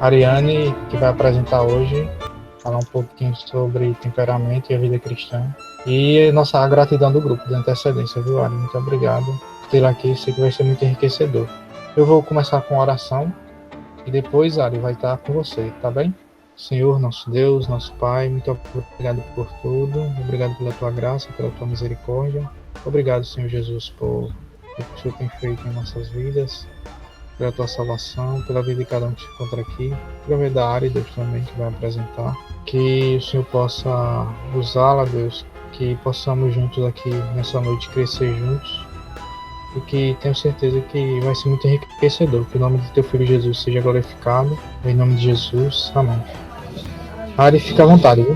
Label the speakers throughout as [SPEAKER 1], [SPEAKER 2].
[SPEAKER 1] Ariane, que vai apresentar hoje, falar um pouquinho sobre temperamento e a vida cristã. E nossa gratidão do grupo de antecedência, viu, Ari? Muito obrigado por ter aqui, sei que vai ser muito enriquecedor. Eu vou começar com a oração e depois, Ari, vai estar com você, tá bem? Senhor, nosso Deus, nosso Pai, muito obrigado por tudo, obrigado pela tua graça, pela tua misericórdia. Obrigado, Senhor Jesus, por o que o Senhor tem feito em nossas vidas, pela tua salvação, pela vida de cada um que se encontra aqui, pela vida da Ari, Deus, também, que vai apresentar. Que o Senhor possa usá-la, Deus, que possamos juntos aqui nessa noite crescer juntos e que tenho certeza que vai ser muito enriquecedor. Que o nome de teu Filho Jesus seja glorificado. Em nome de Jesus. Amém. Ari, fica à vontade, viu?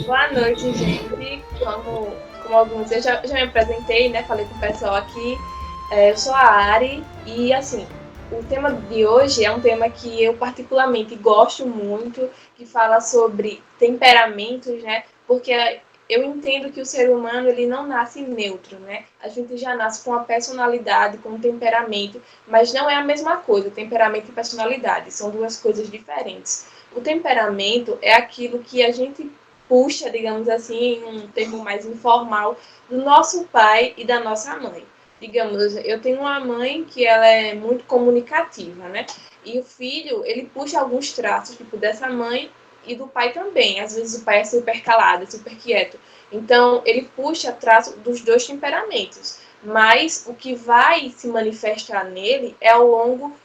[SPEAKER 2] Boa noite, gente. Como alguns eu já me apresentei, né? Falei com o pessoal aqui. Eu sou a Ari e, assim, o tema de hoje é um tema que eu particularmente gosto muito, que fala sobre temperamentos, né? Porque eu entendo que o ser humano ele não nasce neutro, né? A gente já nasce com a personalidade, com o temperamento, mas não é a mesma coisa. Temperamento e personalidade são duas coisas diferentes. O temperamento é aquilo que a gente puxa, digamos assim, em um termo mais informal, do nosso pai e da nossa mãe. Digamos, eu tenho uma mãe que ela é muito comunicativa, né? E o filho, ele puxa alguns traços, tipo, dessa mãe e do pai também. Às vezes o pai é super calado, é super quieto. Então, ele puxa traços dos dois temperamentos. Mas o que vai se manifestar nele é ao longo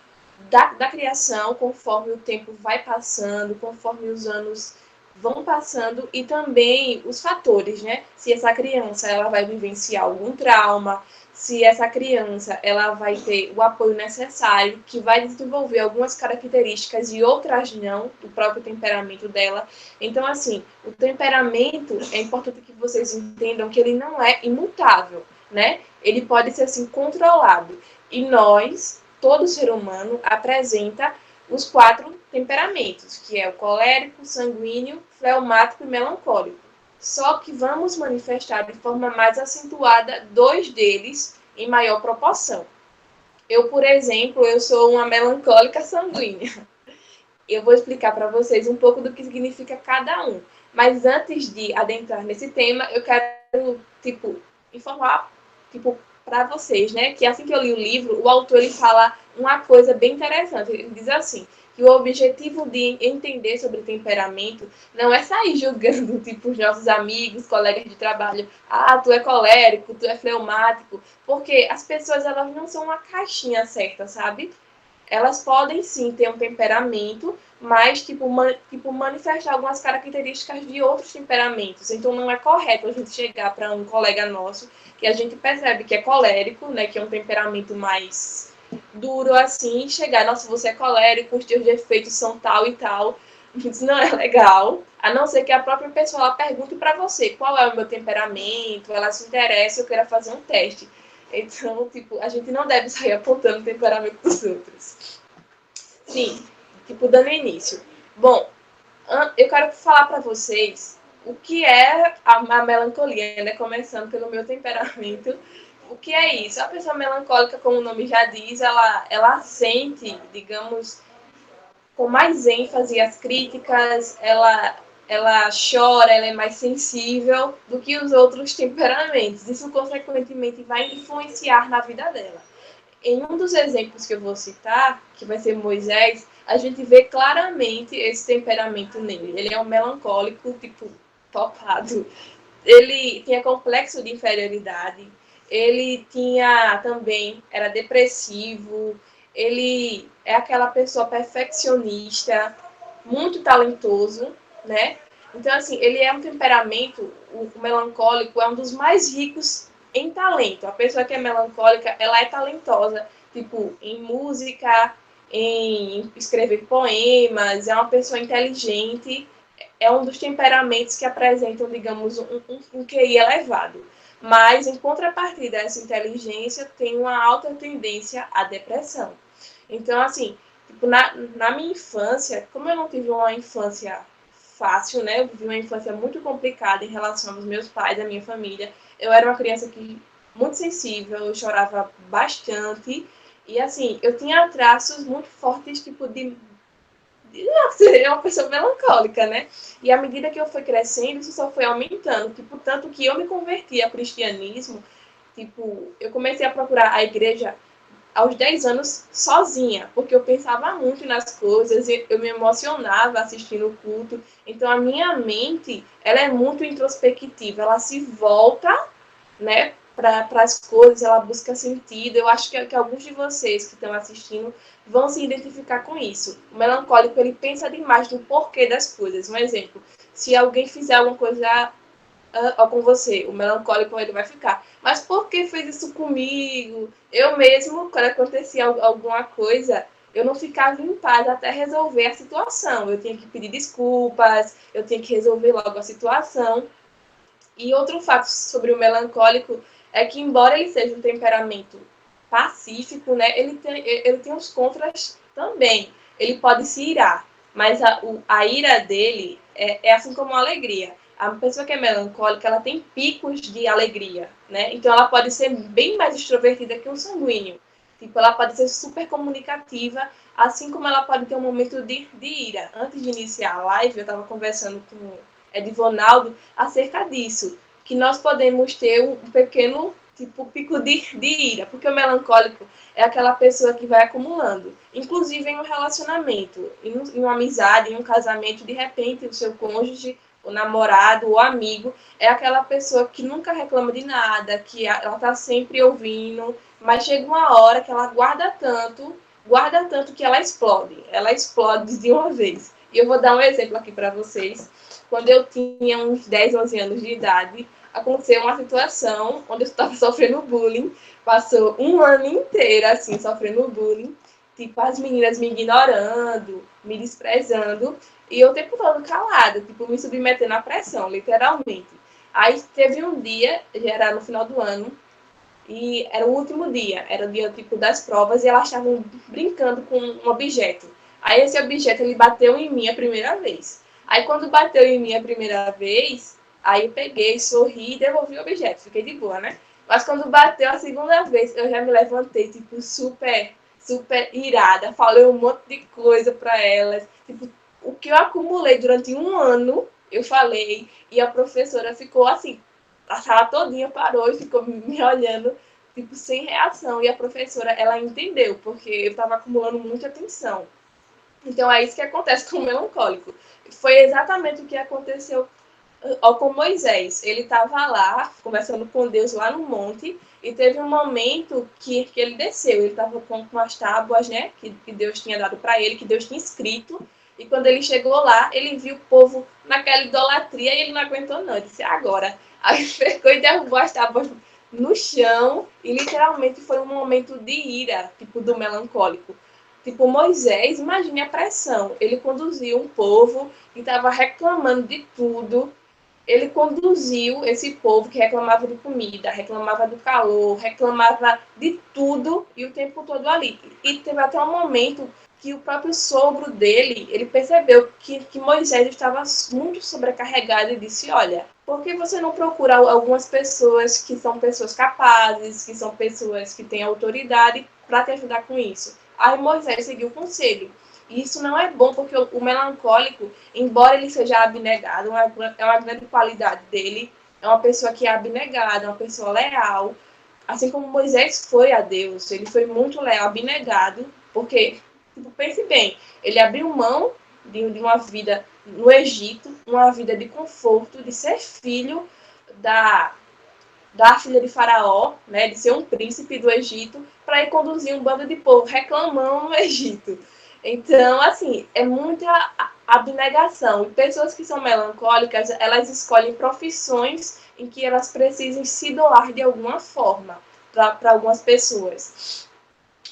[SPEAKER 2] da criação, conforme o tempo vai passando, conforme os anos vão passando e também os fatores, né? Se essa criança ela vai vivenciar algum trauma, se essa criança ela vai ter o apoio necessário, que vai desenvolver algumas características e outras não, do próprio temperamento dela. Então, assim, o temperamento, é importante que vocês entendam que ele não é imutável, né? Ele pode ser, assim, controlado. E nós, todo ser humano, apresenta os 4 temperamentos, que é o colérico, sanguíneo, fleumático e melancólico. Só que vamos manifestar de forma mais acentuada 2 deles em maior proporção. Eu, por exemplo, eu sou uma melancólica sanguínea. Eu vou explicar para vocês um pouco do que significa cada um. Mas antes de adentrar nesse tema, eu quero, informar, para vocês, né? Que assim que eu li o livro, o autor ele fala uma coisa bem interessante. Ele diz assim, que o objetivo de entender sobre temperamento não é sair julgando, os nossos amigos, colegas de trabalho. Ah, tu é colérico, tu é fleumático. Porque as pessoas, elas não são uma caixinha certa, sabe? Elas podem sim ter um temperamento, mas manifestar algumas características de outros temperamentos. Então não é correto a gente chegar para um colega nosso que a gente percebe que é colérico, né, que é um temperamento mais duro assim, e chegar, nossa, você é colérico, os teus defeitos são tal e tal. Isso não é legal, a não ser que a própria pessoa ela pergunte para você qual é o meu temperamento, ela se interessa, eu queira fazer um teste. Então, a gente não deve sair apontando o temperamento dos outros. Sim, dando início. Bom, eu quero falar para vocês o que é a melancolia, né? Começando pelo meu temperamento. O que é isso? A pessoa melancólica, como o nome já diz, ela sente, digamos, com mais ênfase as críticas, ela chora, ela é mais sensível do que os outros temperamentos. Isso, consequentemente, vai influenciar na vida dela. Em um dos exemplos que eu vou citar, que vai ser Moisés, a gente vê claramente esse temperamento nele. Ele é um melancólico, topado. Ele tinha complexo de inferioridade. Ele tinha também, era depressivo. Ele é aquela pessoa perfeccionista, muito talentoso, né? Então, assim, ele é um temperamento, o melancólico é um dos mais ricos em talento. A pessoa que é melancólica, ela é talentosa, em música, em escrever poemas, é uma pessoa inteligente, é um dos temperamentos que apresentam, digamos, um QI elevado. Mas, em contrapartida a essa inteligência, tem uma alta tendência à depressão. Então, assim, na minha infância, como eu não tive uma infância fácil, né? Eu vivi uma infância muito complicada em relação aos meus pais, à minha família. Eu era uma criança muito sensível, eu chorava bastante. E, assim, eu tinha traços muito fortes, tipo, de ser uma pessoa melancólica, né? E à medida que eu fui crescendo, isso só foi aumentando. Tipo, tanto que eu me converti ao cristianismo, tipo, eu comecei a procurar a igreja aos 10 anos sozinha, porque eu pensava muito nas coisas, eu me emocionava assistindo o culto. Então a minha mente, ela é muito introspectiva, ela se volta, né, para as coisas, ela busca sentido. Eu acho que alguns de vocês que estão assistindo vão se identificar com isso. O melancólico, ele pensa demais no porquê das coisas. Um exemplo, se alguém fizer alguma coisa com você, o melancólico ele vai ficar. Mas por que fez isso comigo? Eu mesmo, quando acontecia alguma coisa, eu não ficava em paz até resolver a situação. Eu tinha que pedir desculpas, eu tinha que resolver logo a situação. E outro fato sobre o melancólico é que, embora ele seja um temperamento pacífico, né, ele tem os contras também. Ele pode se irar, mas a ira dele é assim como a alegria. A pessoa que é melancólica, ela tem picos de alegria, né? Então ela pode ser bem mais extrovertida que um sanguíneo. Tipo, ela pode ser super comunicativa, assim como ela pode ter um momento de ira. Antes de iniciar a live, eu estava conversando com o Edivonaldo acerca disso, que nós podemos ter um pequeno tipo pico de ira, porque o melancólico é aquela pessoa que vai acumulando, inclusive em um relacionamento, em uma amizade, em um casamento, de repente o seu cônjuge, o namorado, o amigo, é aquela pessoa que nunca reclama de nada, que ela está sempre ouvindo, mas chega uma hora que ela guarda tanto que ela explode de uma vez. E eu vou dar um exemplo aqui para vocês. Quando eu tinha uns 10, 11 anos de idade, aconteceu uma situação onde eu estava sofrendo bullying. Passou um ano inteiro, assim, sofrendo bullying. Tipo, as meninas me ignorando, me desprezando. E eu o tempo todo calada, tipo, me submetendo à pressão, literalmente. Aí teve um dia, já era no final do ano, e era o último dia, era o dia tipo das provas, e elas estavam brincando com um objeto. Aí esse objeto ele bateu em mim a primeira vez. Aí quando bateu em mim a primeira vez, aí eu peguei, sorri e devolvi o objeto. Fiquei de boa, né? Mas quando bateu a segunda vez, eu já me levantei, tipo, super irada. Falei um monte de coisa para elas. Tipo, o que eu acumulei durante um ano, eu falei. E a professora ficou assim, a sala todinha parou e ficou me olhando, tipo, sem reação. E a professora, ela entendeu, porque eu estava acumulando muita tensão. Então é isso que acontece com o melancólico. Foi exatamente o que aconteceu com Moisés. Ele estava lá, conversando com Deus lá no monte, e teve um momento que ele desceu. Ele estava com as tábuas, né, que Deus tinha dado para ele, que Deus tinha escrito. E quando ele chegou lá, ele viu o povo naquela idolatria e ele não aguentou não. Ele disse, agora. Aí pegou e derrubou as tábuas no chão e literalmente foi um momento de ira, tipo, do melancólico. Tipo, Moisés, imagine a pressão. Ele conduziu um povo que estava reclamando de tudo. Ele conduziu esse povo que reclamava de comida, reclamava do calor, reclamava de tudo e o tempo todo ali. E teve até um momento que o próprio sogro dele, ele percebeu que Moisés estava muito sobrecarregado e disse, olha, por que você não procura algumas pessoas que são pessoas capazes, que são pessoas que têm autoridade para te ajudar com isso? Aí Moisés seguiu o conselho. E isso não é bom, porque o melancólico, embora ele seja abnegado, é uma grande qualidade dele, é uma pessoa que é abnegada, é uma pessoa leal, assim como Moisés foi a Deus, ele foi muito leal, abnegado, porque, tipo, pense bem, ele abriu mão de uma vida no Egito, uma vida de conforto, de ser filho da filha de Faraó, né, de ser um príncipe do Egito, para ir conduzir um bando de povo reclamando no Egito. Então, assim, é muita abnegação. E pessoas que são melancólicas, elas escolhem profissões em que elas precisem se doar de alguma forma para algumas pessoas.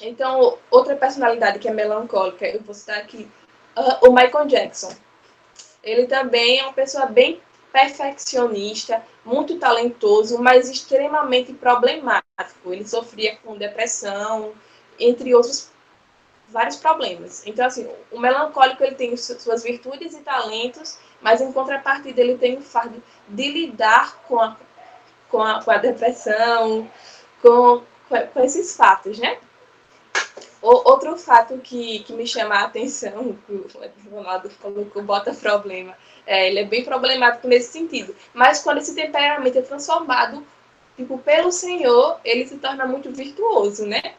[SPEAKER 2] Então, outra personalidade que é melancólica, eu vou citar aqui, o Michael Jackson. Ele também é uma pessoa bem perfeccionista, muito talentoso, mas extremamente problemático. Ele sofria com depressão, entre outros vários problemas. Então, assim, o melancólico ele tem suas virtudes e talentos, mas em contrapartida ele tem o fardo de lidar com a depressão, com esses fatos, né? Outro fato que me chama a atenção, que o Ronaldo colocou, bota problema, ele é bem problemático nesse sentido, mas quando esse temperamento é transformado tipo, pelo Senhor, ele se torna muito virtuoso, né?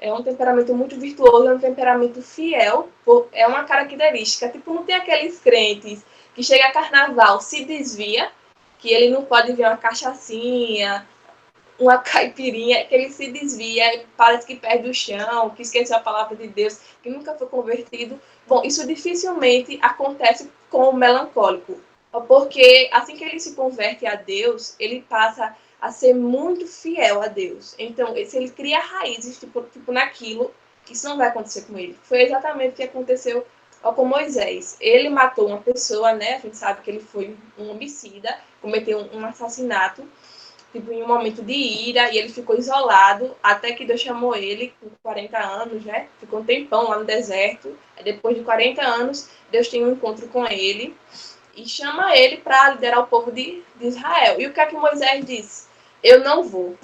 [SPEAKER 2] É um temperamento muito virtuoso, é um temperamento fiel, é uma característica. Tipo, não tem aqueles crentes que chega a carnaval, se desvia, que ele não pode ver uma cachaçinha, uma caipirinha, que ele se desvia, parece que perde o chão, que esqueceu a palavra de Deus, que nunca foi convertido. Bom, isso dificilmente acontece com o melancólico, porque assim que ele se converte a Deus, ele passa a ser muito fiel a Deus. Então, se ele cria raízes tipo naquilo, isso não vai acontecer com ele. Foi exatamente o que aconteceu com Moisés. Ele matou uma pessoa, né? A gente sabe que ele foi um homicida, cometeu um assassinato, tipo, em um momento de ira, e ele ficou isolado, até que Deus chamou ele com 40 anos, né? Ficou um tempão lá no deserto. Aí, depois de 40 anos, Deus tem um encontro com ele e chama ele para liderar o povo de Israel. E o que é que Moisés disse? Eu não vou.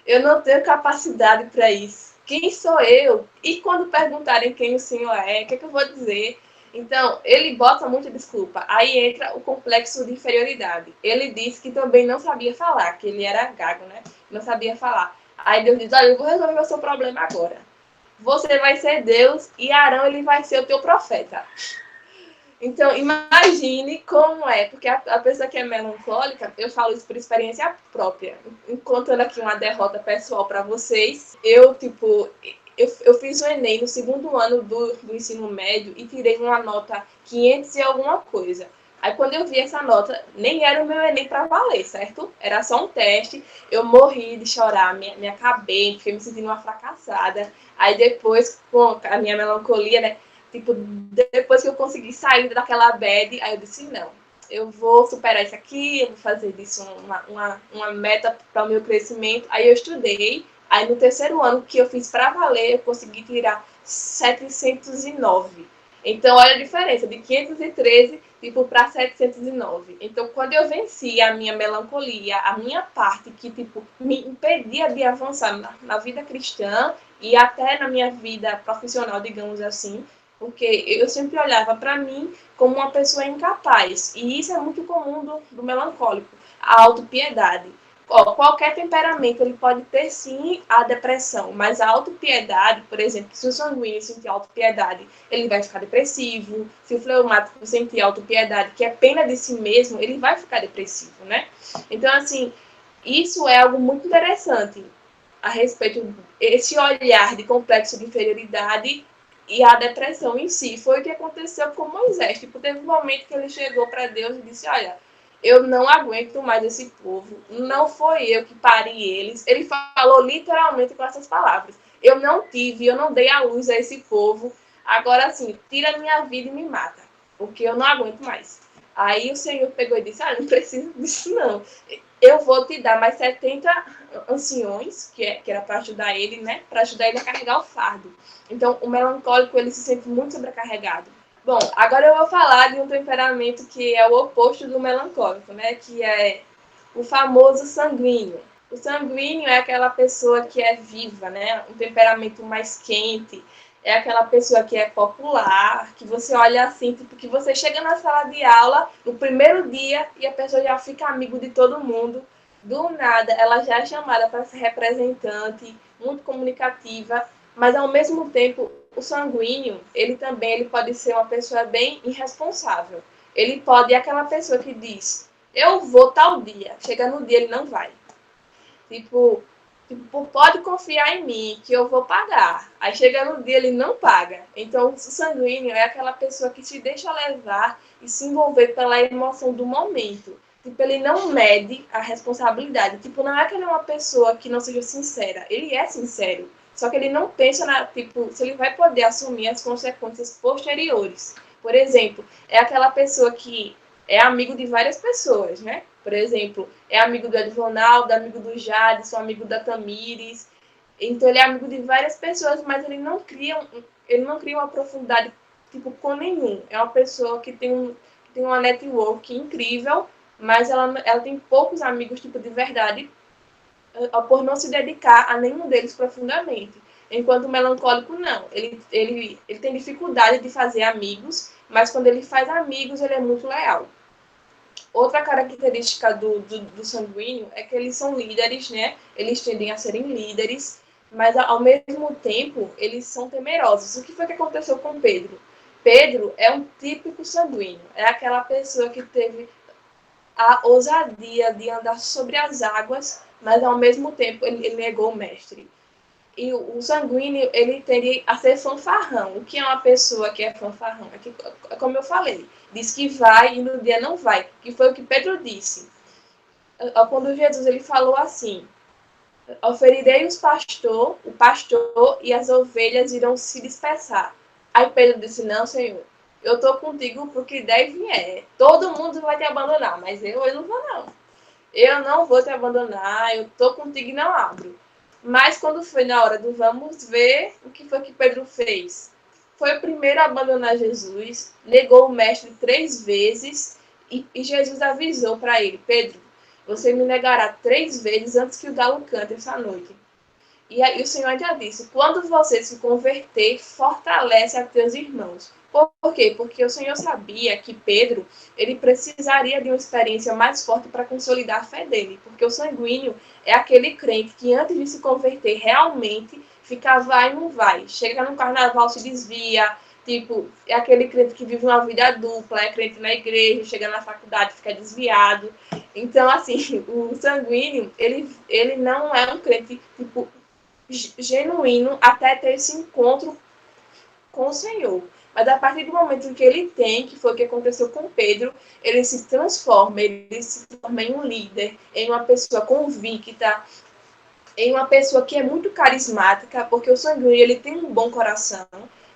[SPEAKER 2] Eu não tenho capacidade para isso. Quem sou eu? E quando perguntarem quem o Senhor é, o que, é que eu vou dizer? Então, ele bota muita desculpa. Aí entra o complexo de inferioridade. Ele disse que também não sabia falar, que ele era gago, né? Não sabia falar. Aí Deus diz, olha, eu vou resolver o seu problema agora. Você vai ser Deus e Arão ele vai ser o teu profeta. Então, imagine como é, porque a pessoa que é melancólica, eu falo isso por experiência própria. Contando aqui uma derrota pessoal para vocês, eu fiz o Enem no segundo ano do ensino médio e tirei uma nota 500 e alguma coisa. Aí, quando eu vi essa nota, nem era o meu Enem para valer, certo? Era só um teste. Eu morri de chorar, me acabei, fiquei me sentindo uma fracassada. Aí, depois, com a minha melancolia, né? Tipo, depois que eu consegui sair daquela bad, aí eu disse, não, eu vou superar isso aqui, eu vou fazer disso uma meta para o meu crescimento. Aí eu estudei, aí no terceiro ano que eu fiz para valer, eu consegui tirar 709. Então, olha a diferença, de 513 tipo, para 709. Então, quando eu venci a minha melancolia, a minha parte que tipo, me impedia de avançar na vida cristã e até na minha vida profissional, digamos assim, porque eu sempre olhava para mim como uma pessoa incapaz. E isso é muito comum do melancólico, a autopiedade. Qualquer temperamento ele pode ter sim a depressão, mas a autopiedade, por exemplo, se o sanguíneo sentir autopiedade, ele vai ficar depressivo. Se o fleumático sentir autopiedade, que é pena de si mesmo, ele vai ficar depressivo, né? Então, assim, isso é algo muito interessante a respeito desse olhar de complexo de inferioridade e a depressão em si. Foi o que aconteceu com Moisés. Tipo, teve um momento que ele chegou para Deus e disse, olha, eu não aguento mais esse povo. Não foi eu que parei eles. Ele falou literalmente com essas palavras. Eu não dei a luz a esse povo. Agora, assim, tira a minha vida e me mata. Porque eu não aguento mais. Aí o Senhor pegou e disse, não preciso disso não. Eu vou te dar mais 70 anciões, que era para ajudar ele, né? Para ajudar ele a carregar o fardo. Então, o melancólico, ele se sente muito sobrecarregado. Bom, agora eu vou falar de um temperamento que é o oposto do melancólico, né? Que é o famoso sanguíneo. O sanguíneo é aquela pessoa que é viva, né? Um temperamento mais quente. É aquela pessoa que é popular, que você olha assim, tipo, que você chega na sala de aula no primeiro dia e a pessoa já fica amigo de todo mundo. Do nada, ela já é chamada para ser representante, muito comunicativa, mas ao mesmo tempo, o sanguíneo, ele pode ser uma pessoa bem irresponsável. Ele pode é aquela pessoa que diz, eu vou tal dia, chega no dia ele não vai. Tipo, pode confiar em mim que eu vou pagar. Aí chega no dia ele não paga. Então, o sanguíneo é aquela pessoa que se deixa levar e se envolver pela emoção do momento. Tipo, ele não mede a responsabilidade. Tipo, não é que ele é uma pessoa que não seja sincera. Ele é sincero. Só que ele não pensa se ele vai poder assumir as consequências posteriores. Por exemplo, é aquela pessoa que é amigo de várias pessoas, né? Por exemplo, é amigo do Edvonaldo, amigo do Jadson, amigo da Tamires. Então ele é amigo de várias pessoas, mas ele não cria uma profundidade tipo com nenhum. É uma pessoa que tem tem uma network incrível, mas ela tem poucos amigos, tipo, de verdade, por não se dedicar a nenhum deles profundamente. Enquanto o melancólico, não. Ele tem dificuldade de fazer amigos, mas quando ele faz amigos, ele é muito leal. Outra característica do sanguíneo é que eles são líderes, né? Eles tendem a serem líderes, mas ao mesmo tempo eles são temerosos. O que foi que aconteceu com Pedro? Pedro é um típico sanguíneo. É aquela pessoa que teve a ousadia de andar sobre as águas, mas ao mesmo tempo ele negou o mestre. E o sanguíneo, ele tende a ser fanfarrão. O que é uma pessoa que é fanfarrão? É, que, é como eu falei, diz que vai e no dia não vai, que foi o que Pedro disse. Quando Jesus ele falou assim, oferirei o pastor e as ovelhas irão se dispersar. Aí Pedro disse, não, Senhor, eu estou contigo porque der e vier. Todo mundo vai te abandonar, mas eu não vou não. Eu não vou te abandonar, eu estou contigo e não abro. Mas quando foi na hora do vamos ver, o que foi que Pedro fez? Foi o primeiro a abandonar Jesus, negou o mestre 3 vezes e Jesus avisou para ele, Pedro, você me negará 3 vezes antes que o galo cante essa noite. E aí o Senhor já disse, quando você se converter, fortalece a teus irmãos. Por quê? Porque o Senhor sabia que Pedro ele precisaria de uma experiência mais forte para consolidar a fé dele. Porque o sanguíneo é aquele crente que antes de se converter realmente fica vai e não vai. Chega no carnaval, se desvia. Tipo, é aquele crente que vive uma vida dupla, é crente na igreja, chega na faculdade, fica desviado. Então, assim, o sanguíneo, ele não é um crente, tipo, genuíno até ter esse encontro com o Senhor. Mas a partir do momento que ele tem, que foi o que aconteceu com Pedro, ele se transforma em um líder, em uma pessoa convicta, em uma pessoa que é muito carismática, porque o sanguíneo ele tem um bom coração,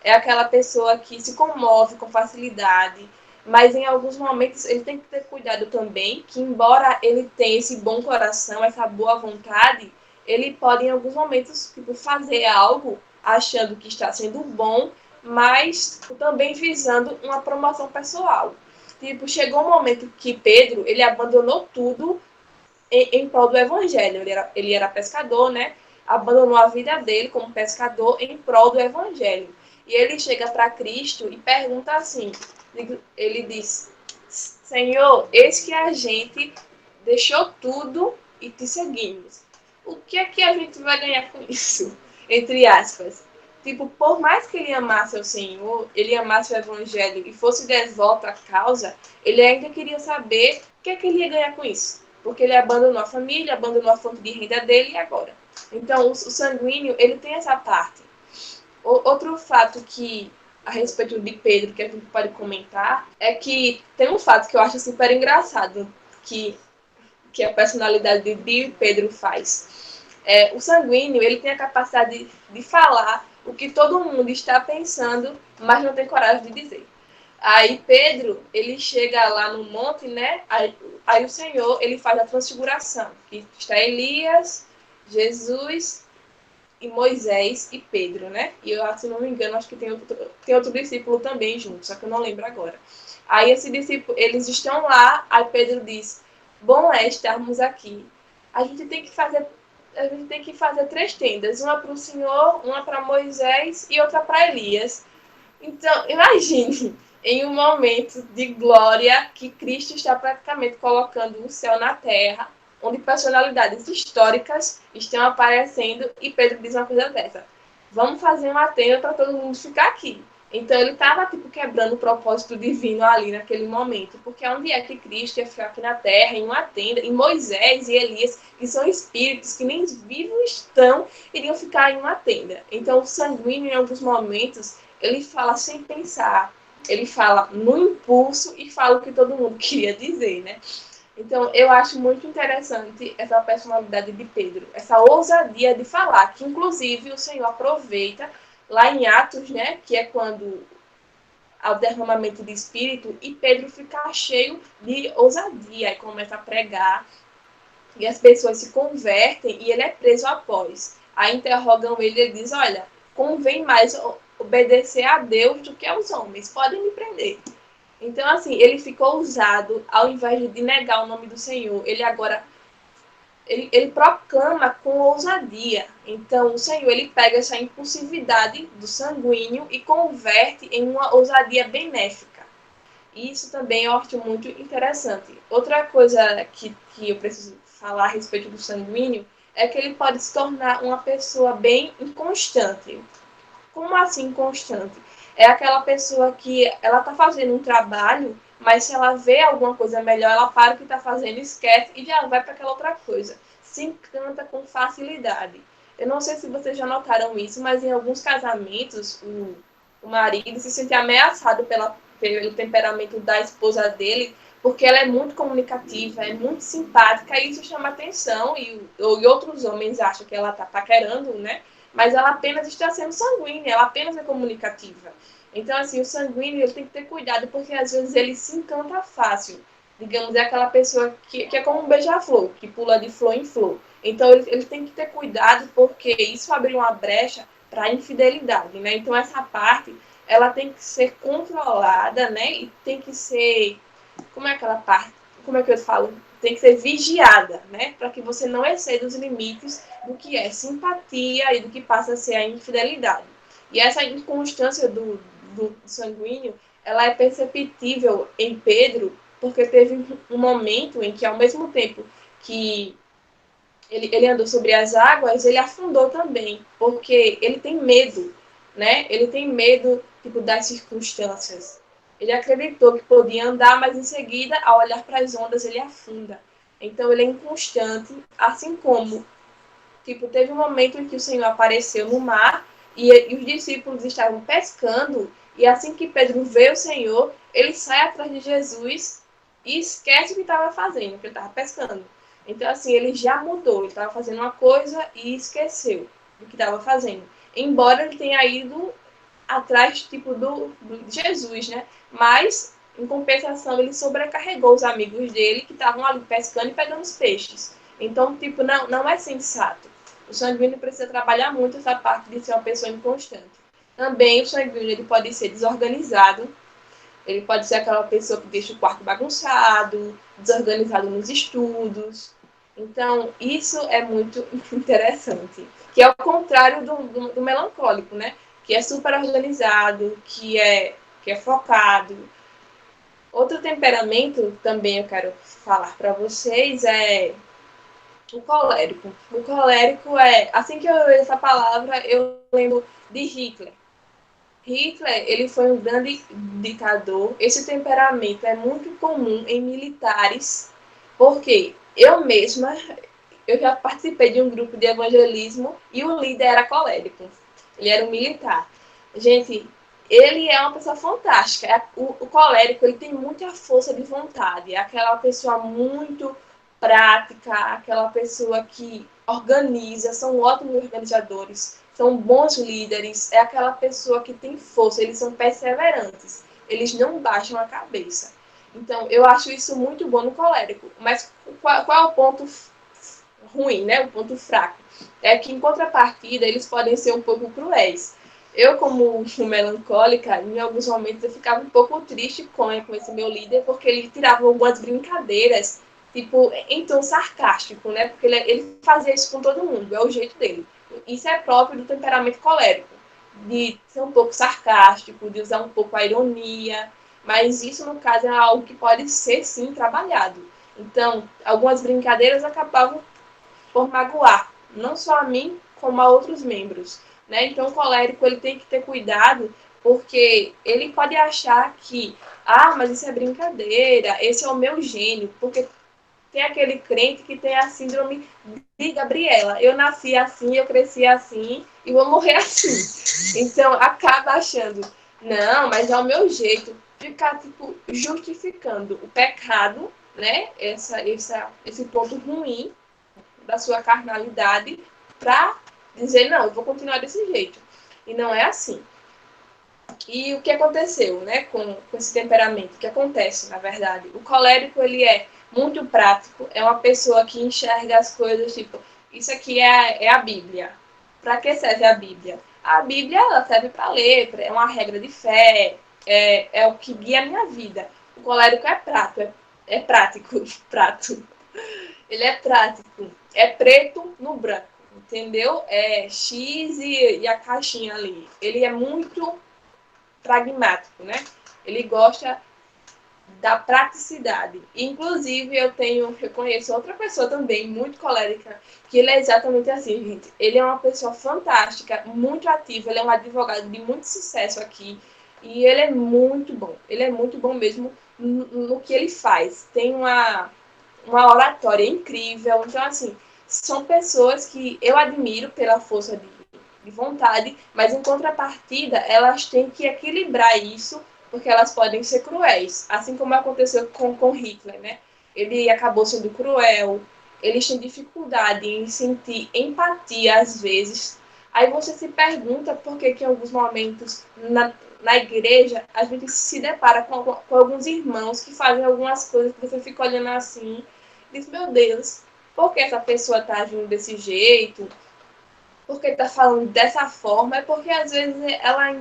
[SPEAKER 2] é aquela pessoa que se comove com facilidade, mas em alguns momentos ele tem que ter cuidado também, que embora ele tenha esse bom coração, essa boa vontade, ele pode em alguns momentos tipo, fazer algo achando que está sendo bom, mas também visando uma promoção pessoal. Tipo, chegou um momento que Pedro, ele abandonou tudo em prol do evangelho. Ele era pescador, né? Abandonou a vida dele como pescador em prol do evangelho. E ele chega para Cristo e pergunta assim, ele diz, Senhor, eis que a gente deixou tudo e te seguimos. O que é que a gente vai ganhar com isso? Entre aspas. Tipo, por mais que ele amasse o Senhor, ele amasse o Evangelho e fosse devoto à causa, ele ainda queria saber o que é que ele ia ganhar com isso. Porque ele abandonou a família, abandonou a fonte de renda dele e agora. Então, o sanguíneo, ele tem essa parte. Outro fato que, a respeito de Pedro, que a gente pode comentar, é que tem um fato que eu acho super engraçado, que a personalidade de Pedro faz. O sanguíneo, ele tem a capacidade de falar o que todo mundo está pensando, mas não tem coragem de dizer. Aí Pedro, ele chega lá no monte, né? Aí o Senhor, ele faz a transfiguração. Que está Elias, Jesus e Moisés e Pedro, né? E eu, se não me engano, acho que tem outro discípulo também junto, só que eu não lembro agora. Aí esse discípulo, eles estão lá, aí Pedro diz, bom é estarmos aqui. A gente tem que fazer 3 tendas, uma para o Senhor, uma para Moisés e outra para Elias. Então, imagine, em um momento de glória que Cristo está praticamente colocando o céu na terra, onde personalidades históricas estão aparecendo e Pedro diz uma coisa dessa. Vamos fazer uma tenda para todo mundo ficar aqui. Então ele estava tipo quebrando o propósito divino ali naquele momento, porque onde é que Cristo ia ficar aqui na terra, em uma tenda, e Moisés e Elias, que são espíritos que nem vivos estão, iriam ficar em uma tenda. Então o sanguíneo em alguns momentos ele fala sem pensar, ele fala no impulso e fala o que todo mundo queria dizer, né? Então, eu acho muito interessante essa personalidade de Pedro, essa ousadia de falar, que inclusive o Senhor aproveita lá em Atos, né, que é quando há o derramamento de espírito, e Pedro fica cheio de ousadia e começa a pregar, e as pessoas se convertem e ele é preso após. Aí interrogam ele e ele diz, olha, convém mais obedecer a Deus do que aos homens, podem me prender. Então, assim, ele ficou ousado, ao invés de negar o nome do Senhor, ele agora ele proclama com ousadia. Então, o Senhor ele pega essa impulsividade do sanguíneo e converte em uma ousadia benéfica. Isso também eu acho muito interessante. Outra coisa que eu preciso falar a respeito do sanguíneo é que ele pode se tornar uma pessoa bem inconstante. Como assim inconstante? É aquela pessoa que ela está fazendo um trabalho, mas se ela vê alguma coisa melhor, ela para o que está fazendo, esquece e já vai para aquela outra coisa. Se encanta com facilidade. Eu não sei se vocês já notaram isso, mas em alguns casamentos, o marido se sente ameaçado pelo temperamento da esposa dele, porque ela é muito comunicativa, é muito simpática, e isso chama atenção, e outros homens acham que ela está paquerando, né? Mas ela apenas está sendo sanguínea, ela apenas é comunicativa. Então, assim, o sanguíneo ele tem que ter cuidado, porque às vezes ele se encanta fácil. Digamos, é aquela pessoa que é como um beija-flor, que pula de flor em flor. Então, ele tem que ter cuidado, porque isso abre uma brecha para a infidelidade, né? Então, essa parte, ela tem que ser controlada, né? E tem que ser... Como é aquela parte? Como é que eu falo? Tem que ser vigiada, né? Para que você não exceda os limites do que é simpatia e do que passa a ser a infidelidade. E essa inconstância do sanguíneo, ela é perceptível em Pedro, porque teve um momento em que, ao mesmo tempo que ele andou sobre as águas, ele afundou também, porque ele tem medo, né? Ele tem medo, tipo, das circunstâncias. Ele acreditou que podia andar, mas em seguida, ao olhar para as ondas, ele afunda. Então, ele é inconstante, assim como, tipo, teve um momento em que o Senhor apareceu no mar e os discípulos estavam pescando, e assim que Pedro vê o Senhor, ele sai atrás de Jesus e esquece o que estava fazendo, que ele estava pescando. Então, assim, ele já mudou, ele estava fazendo uma coisa e esqueceu do que estava fazendo. Embora ele tenha ido atrás, tipo, de Jesus, né? Mas, em compensação, ele sobrecarregou os amigos dele que estavam ali pescando e pegando os peixes. Então, tipo, não é sensato. O sanguíneo precisa trabalhar muito essa parte de ser uma pessoa inconstante. Também o sanguíneo ele pode ser desorganizado, ele pode ser aquela pessoa que deixa o quarto bagunçado, desorganizado nos estudos. Então, isso é muito interessante. Que é o contrário do melancólico, né? Que é super organizado, que é focado. Outro temperamento também eu quero falar para vocês é o colérico. O colérico é, assim que eu vejo essa palavra, eu lembro de Hitler. Hitler, ele foi um grande ditador. Esse temperamento é muito comum em militares, porque eu já participei de um grupo de evangelismo e o líder era colérico. Ele era um militar. Gente, ele é uma pessoa fantástica. O colérico, ele tem muita força de vontade. É aquela pessoa muito prática, aquela pessoa que organiza, são ótimos organizadores, são bons líderes, é aquela pessoa que tem força, eles são perseverantes, eles não baixam a cabeça. Então, eu acho isso muito bom no colérico. Mas qual é o ponto ruim, né? O ponto fraco? É que, em contrapartida, eles podem ser um pouco cruéis. Eu, como melancólica, em alguns momentos eu ficava um pouco triste com esse meu líder, porque ele tirava algumas brincadeiras, tipo, em tom sarcástico, né? Porque ele fazia isso com todo mundo, é o jeito dele. Isso é próprio do temperamento colérico, de ser um pouco sarcástico, de usar um pouco a ironia, mas isso, no caso, é algo que pode ser, sim, trabalhado. Então, algumas brincadeiras acabavam por magoar, não só a mim, como a outros membros. Né? Então, o colérico ele tem que ter cuidado, porque ele pode achar que, mas isso é brincadeira, esse é o meu gênio, porque tem aquele crente que tem a síndrome de Gabriela. Eu nasci assim, eu cresci assim e vou morrer assim. Então, acaba achando, não, mas é o meu jeito. Ficar, tipo, justificando o pecado, né? Esse ponto ruim da sua carnalidade para dizer, não, eu vou continuar desse jeito. E não é assim. E o que aconteceu, né, com esse temperamento? O que acontece, na verdade? O colérico, ele é muito prático, é uma pessoa que enxerga as coisas, tipo, isso aqui é a Bíblia. Para que serve a Bíblia? A Bíblia, ela serve para ler, é uma regra de fé, é o que guia a minha vida. O colérico é prático, prato. Ele é prático, é preto no branco, entendeu? É X e a caixinha ali. Ele é muito pragmático, né? Ele gosta da praticidade. Inclusive, eu conheço outra pessoa também, muito colérica, que ele é exatamente assim, gente. Ele é uma pessoa fantástica, muito ativa, ele é um advogado de muito sucesso aqui, e ele é muito bom. Ele é muito bom mesmo no que ele faz. Tem uma oratória incrível. Então, assim, são pessoas que eu admiro pela força de vontade, mas em contrapartida, elas têm que equilibrar isso, porque elas podem ser cruéis, assim como aconteceu com Hitler, né? Ele acabou sendo cruel, eles têm dificuldade em sentir empatia às vezes. Aí você se pergunta por que em alguns momentos na igreja a gente se depara com alguns irmãos que fazem algumas coisas que você fica olhando assim e diz, meu Deus, por que essa pessoa está agindo desse jeito? Por que está falando dessa forma? É porque às vezes ela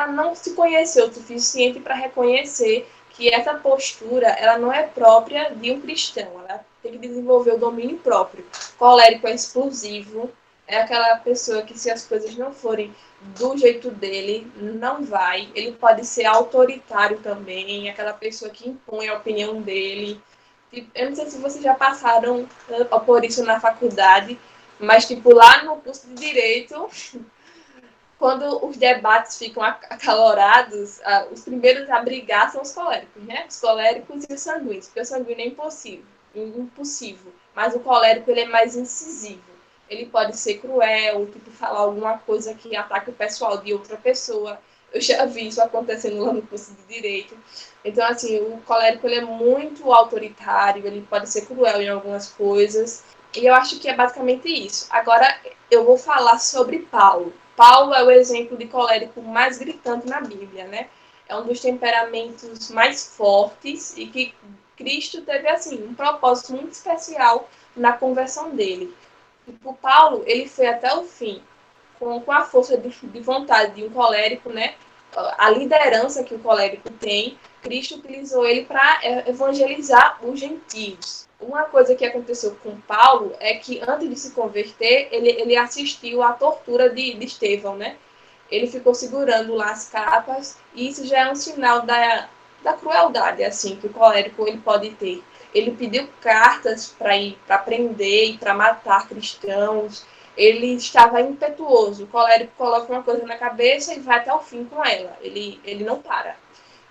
[SPEAKER 2] não se conheceu o suficiente para reconhecer que essa postura ela não é própria de um cristão. Ela tem que desenvolver o domínio próprio. Colérico é explosivo, é aquela pessoa que se as coisas não forem do jeito dele, não vai. Ele pode ser autoritário também, aquela pessoa que impõe a opinião dele. Eu não sei se vocês já passaram por isso na faculdade, mas tipo lá no curso de Direito, quando os debates ficam acalorados, os primeiros a brigar são os coléricos, né? Os coléricos e os sanguíneos, porque o sanguíneo é impossível, mas o colérico ele é mais incisivo. Ele pode ser cruel, tipo, falar alguma coisa que ataque o pessoal de outra pessoa. Eu já vi isso acontecendo lá no curso de Direito. Então, assim, o colérico ele é muito autoritário, ele pode ser cruel em algumas coisas. E eu acho que é basicamente isso. Agora, eu vou falar sobre Paulo. Paulo é o exemplo de colérico mais gritante na Bíblia, né? É um dos temperamentos mais fortes e que Cristo teve, assim, um propósito muito especial na conversão dele. O Paulo, ele foi até o fim, com a força de vontade de um colérico, né? A liderança que o colérico tem, Cristo utilizou ele para evangelizar os gentios. Uma coisa que aconteceu com Paulo é que antes de se converter, ele assistiu à tortura de Estevão, né? Ele ficou segurando lá as capas e isso já é um sinal da crueldade assim que o colérico ele pode ter. Ele pediu cartas para ir para prender e para matar cristãos. Ele estava impetuoso. O colérico coloca uma coisa na cabeça e vai até o fim com ela. Ele não para.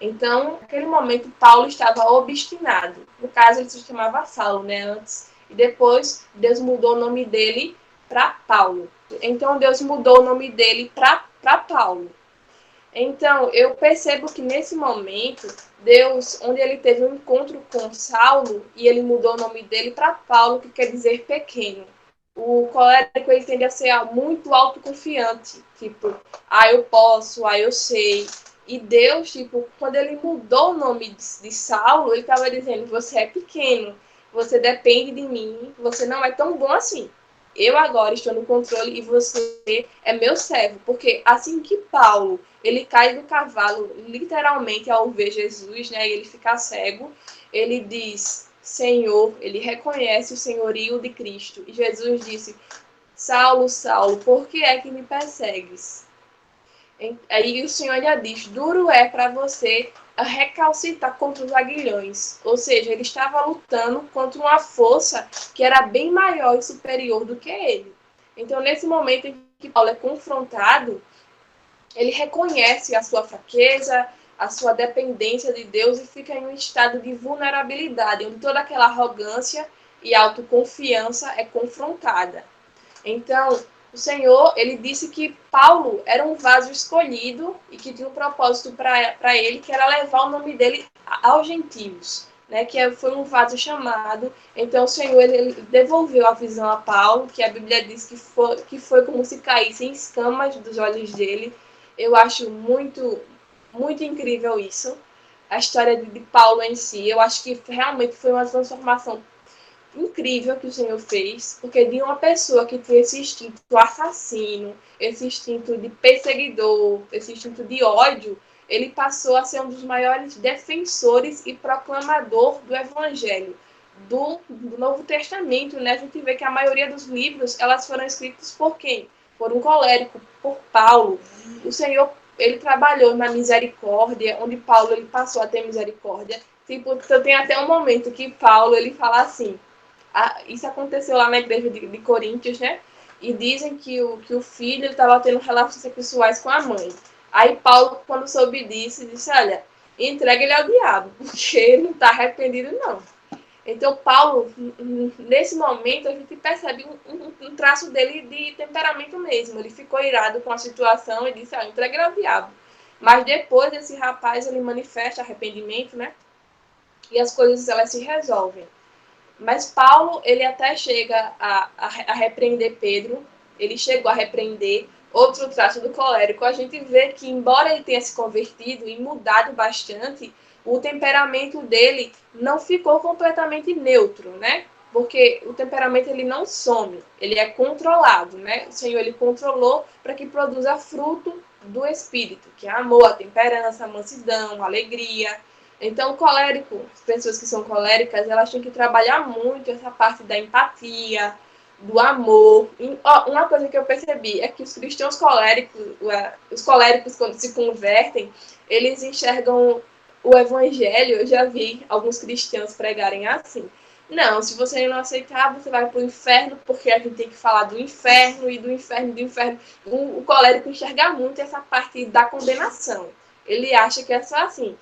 [SPEAKER 2] Então, naquele momento, Paulo estava obstinado. No caso, ele se chamava Saulo, né, antes. E depois, Deus mudou o nome dele para Paulo. Então, Deus mudou o nome dele para Paulo. Então, eu percebo que nesse momento, Deus, onde ele teve um encontro com Saulo, e ele mudou o nome dele para Paulo, que quer dizer pequeno. O colérico ele tende a ser muito autoconfiante, tipo, eu posso, eu sei. E Deus, tipo, quando ele mudou o nome de Saulo, ele estava dizendo, você é pequeno, você depende de mim, você não é tão bom assim. Eu agora estou no controle e você é meu servo. Porque assim que Paulo ele cai do cavalo, literalmente, ao ver Jesus, né, e ele fica cego, ele diz, Senhor, ele reconhece o senhorio de Cristo. E Jesus disse, Saulo, Saulo, por que é que me persegues? Aí o Senhor já diz, duro é para você recalcitar contra os aguilhões. Ou seja, ele estava lutando contra uma força que era bem maior e superior do que ele. Então, nesse momento em que Paulo é confrontado, ele reconhece a sua fraqueza, a sua dependência de Deus e fica em um estado de vulnerabilidade, onde toda aquela arrogância e autoconfiança é confrontada. Então, o Senhor, ele disse que Paulo era um vaso escolhido e que tinha um propósito para ele, que era levar o nome dele aos gentios, né? Que foi um vaso chamado. Então, o Senhor, ele devolveu a visão a Paulo, que a Bíblia diz que foi como se caíssem escamas dos olhos dele. Eu acho muito, muito incrível isso. A história de Paulo em si, eu acho que realmente foi uma transformação incrível que o Senhor fez, porque de uma pessoa que tinha esse instinto assassino, esse instinto de perseguidor, esse instinto de ódio, ele passou a ser um dos maiores defensores e proclamador do Evangelho, do Novo Testamento, né? A gente vê que a maioria dos livros, elas foram escritos por quem? Por um colérico, por Paulo. O Senhor, ele trabalhou na misericórdia, onde Paulo ele passou a ter misericórdia. Tipo, então tem até um momento que Paulo ele fala assim, isso aconteceu lá na igreja de Coríntios, né? E dizem que o filho estava tendo relações sexuais com a mãe. Aí Paulo, quando soube disso, disse, olha, entrega ele ao diabo, porque ele não está arrependido, não. Então, Paulo, nesse momento, a gente percebe um traço dele de temperamento mesmo. Ele ficou irado com a situação e disse, entrega ele ao diabo. Mas depois, esse rapaz, ele manifesta arrependimento, né? E as coisas, elas se resolvem. Mas Paulo, ele até chega a repreender Pedro, ele chegou a repreender. Outro traço do colérico, a gente vê que, embora ele tenha se convertido e mudado bastante, o temperamento dele não ficou completamente neutro, né? Porque o temperamento ele não some, ele é controlado, né? O Senhor ele controlou para que produza fruto do Espírito, que é amor, a temperança, a mansidão, a alegria. Então, colérico, as pessoas que são coléricas, elas têm que trabalhar muito essa parte da empatia, do amor. E, uma coisa que eu percebi é que os cristãos coléricos, os coléricos, quando se convertem, eles enxergam o evangelho. Eu já vi alguns cristãos pregarem assim. Não, se você não aceitar, você vai para o inferno, porque a gente tem que falar do inferno e do inferno, do inferno. O colérico enxerga muito essa parte da condenação. Ele acha que é só assim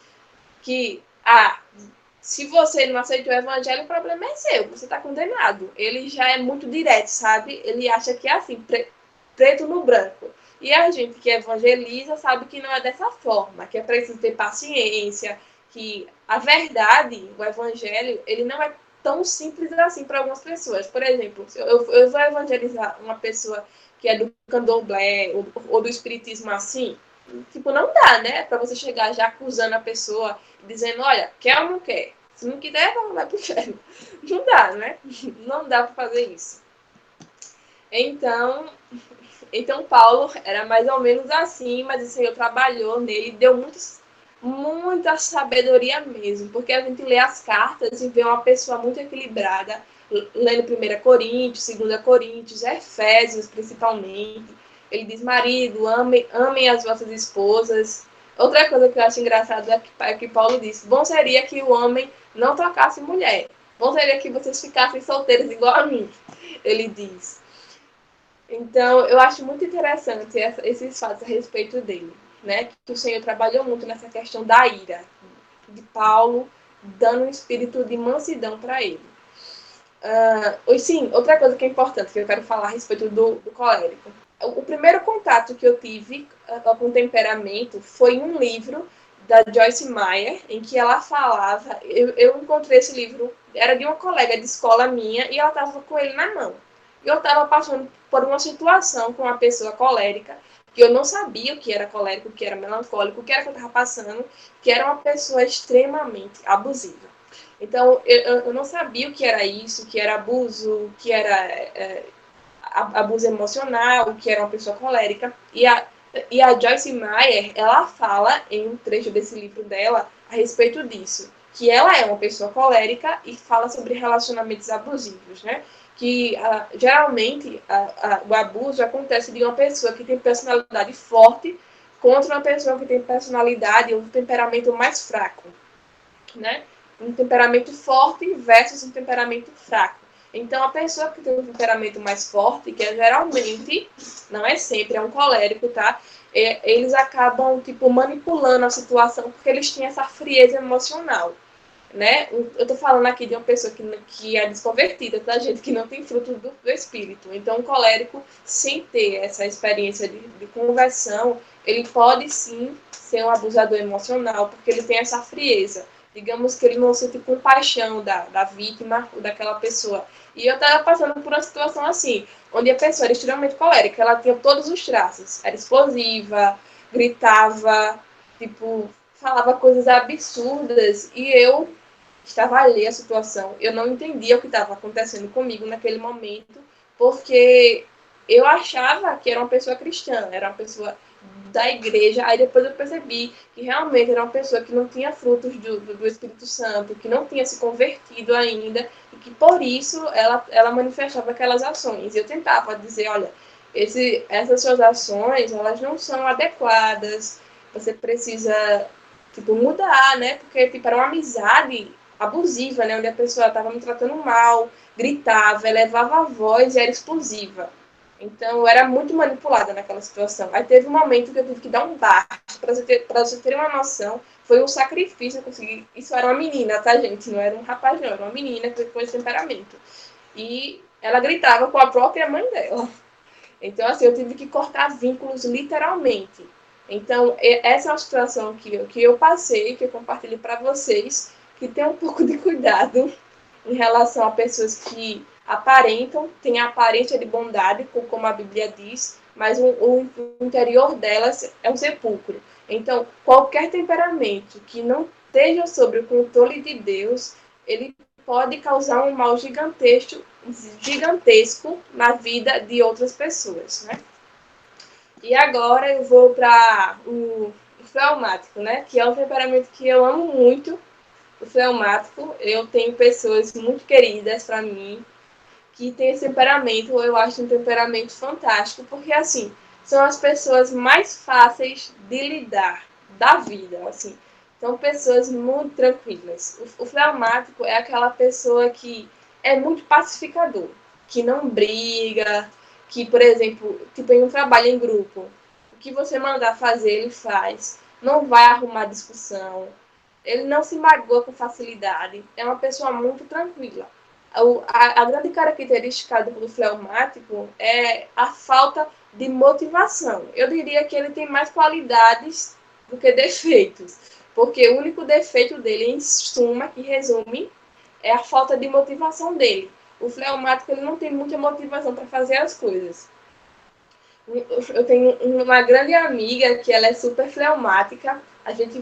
[SPEAKER 2] que, se você não aceita o evangelho, o problema é seu, você está condenado. Ele já é muito direto, sabe? Ele acha que é assim, preto no branco. E a gente que evangeliza sabe que não é dessa forma, que é preciso ter paciência, que a verdade, o evangelho, ele não é tão simples assim para algumas pessoas. Por exemplo, eu vou evangelizar uma pessoa que é do candomblé ou do espiritismo assim, tipo, não dá, né? Para você chegar já acusando a pessoa, dizendo, olha, quer ou não quer? Se não quiser, vai pro inferno. Não dá, né? Não dá para fazer isso. Então Paulo era mais ou menos assim, mas o Senhor trabalhou nele, deu muita sabedoria mesmo, porque a gente lê as cartas e vê uma pessoa muito equilibrada, lendo 1 Coríntios, 2 Coríntios, Efésios principalmente. Ele diz, marido, amem as vossas esposas. Outra coisa que eu acho engraçado é que Paulo disse, bom seria que o homem não tocasse mulher. Bom seria que vocês ficassem solteiros igual a mim, ele diz. Então, eu acho muito interessante esses fatos a respeito dele, né? Que o Senhor trabalhou muito nessa questão da ira, de Paulo, dando um espírito de mansidão para ele. Sim, outra coisa que é importante, que eu quero falar a respeito do colérico. O primeiro contato que eu tive com temperamento foi um livro da Joyce Meyer, em que ela falava, eu encontrei esse livro, era de uma colega de escola minha, e ela estava com ele na mão. E eu estava passando por uma situação com uma pessoa colérica, que eu não sabia o que era colérico, o que era melancólico, o que era que eu estava passando, que era uma pessoa extremamente abusiva. Então, eu não sabia o que era isso, o que era abuso, o que era abuso emocional, o que era uma pessoa colérica. E a Joyce Meyer, ela fala em um trecho desse livro dela a respeito disso, que ela é uma pessoa colérica e fala sobre relacionamentos abusivos, né? Que geralmente o abuso acontece de uma pessoa que tem personalidade forte contra uma pessoa que tem personalidade ou um temperamento mais fraco, né? Um temperamento forte versus um temperamento fraco. Então, a pessoa que tem um temperamento mais forte, que é geralmente, não é sempre, é um colérico, tá? Eles acabam, tipo, manipulando a situação porque eles têm essa frieza emocional, né? Eu tô falando aqui de uma pessoa que é desconvertida, tá, gente? Que não tem fruto do Espírito. Então, um colérico, sem ter essa experiência de conversão, ele pode, sim, ser um abusador emocional, porque ele tem essa frieza. Digamos que ele não sente compaixão da vítima ou daquela pessoa. E eu estava passando por uma situação assim, onde a pessoa era extremamente colérica, ela tinha todos os traços. Era explosiva, gritava, tipo, falava coisas absurdas. E eu estava alheia à situação. Eu não entendia o que estava acontecendo comigo naquele momento, porque eu achava que era uma pessoa cristã, era uma pessoa da igreja. Aí depois eu percebi que realmente era uma pessoa que não tinha frutos do Espírito Santo, que não tinha se convertido ainda, e que por isso ela manifestava aquelas ações. E eu tentava dizer, olha, essas suas ações, elas não são adequadas, você precisa, tipo, mudar, né? Porque, tipo, era uma amizade abusiva, né? Onde a pessoa estava me tratando mal, gritava, elevava a voz e era explosiva. Então, eu era muito manipulada naquela situação. Aí teve um momento que eu tive que dar um basta, para você ter uma noção, foi um sacrifício eu conseguir. Isso era uma menina, tá, gente? Não era um rapaz, não, era uma menina com esse temperamento. E ela gritava com a própria mãe dela. Então, assim, eu tive que cortar vínculos literalmente. Então, essa é uma situação que eu passei, que eu compartilho para vocês, que tem um pouco de cuidado em relação a pessoas que aparentam, têm a aparência de bondade, como a Bíblia diz, mas o interior delas é um sepulcro. Então, qualquer temperamento que não esteja sob o controle de Deus, ele pode causar um mal gigantesco na vida de outras pessoas, né? E agora eu vou para o fleumático, né? Que é um temperamento que eu amo muito, o fleumático. Eu tenho pessoas muito queridas para mim que têm esse temperamento. Eu acho um temperamento fantástico, porque assim, são as pessoas mais fáceis de lidar da vida, assim. São pessoas muito tranquilas. O fleumático é aquela pessoa que é muito pacificador, que não briga, que, por exemplo, tipo em um trabalho em grupo, o que você mandar fazer, ele faz. Não vai arrumar discussão, ele não se magoa com facilidade, é uma pessoa muito tranquila. A grande característica do fleumático é a falta de motivação. Eu diria que ele tem mais qualidades do que defeitos, porque o único defeito dele, em suma, que resume, é a falta de motivação dele. O fleumático ele não tem muita motivação para fazer as coisas. Eu tenho uma grande amiga que ela é super fleumática.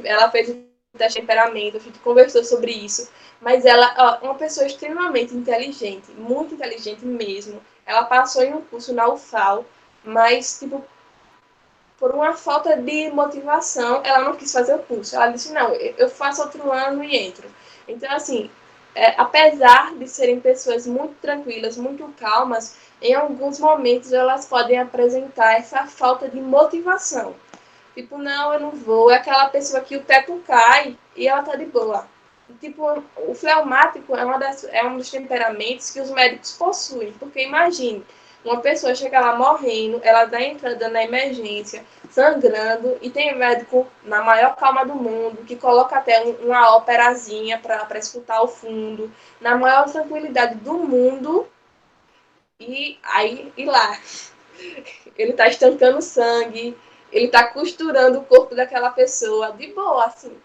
[SPEAKER 2] Ela fez o teste de temperamento, a gente conversou sobre isso. Mas ela é uma pessoa extremamente inteligente, muito inteligente mesmo. Ela passou em um curso na UFAL, mas, tipo, por uma falta de motivação, ela não quis fazer o curso. Ela disse, não, eu faço outro ano e entro. Então, assim, apesar de serem pessoas muito tranquilas, muito calmas, em alguns momentos elas podem apresentar essa falta de motivação. Tipo, não, eu não vou. É aquela pessoa que o teto cai e ela tá de boa. Tipo, o fleumático é um dos temperamentos que os médicos possuem. Porque imagine, uma pessoa chega lá morrendo, ela dá entrada na emergência, sangrando, e tem médico na maior calma do mundo, que coloca até uma óperazinha para escutar o fundo, na maior tranquilidade do mundo, e lá, ele tá estancando sangue, ele tá costurando o corpo daquela pessoa, de boa, assim.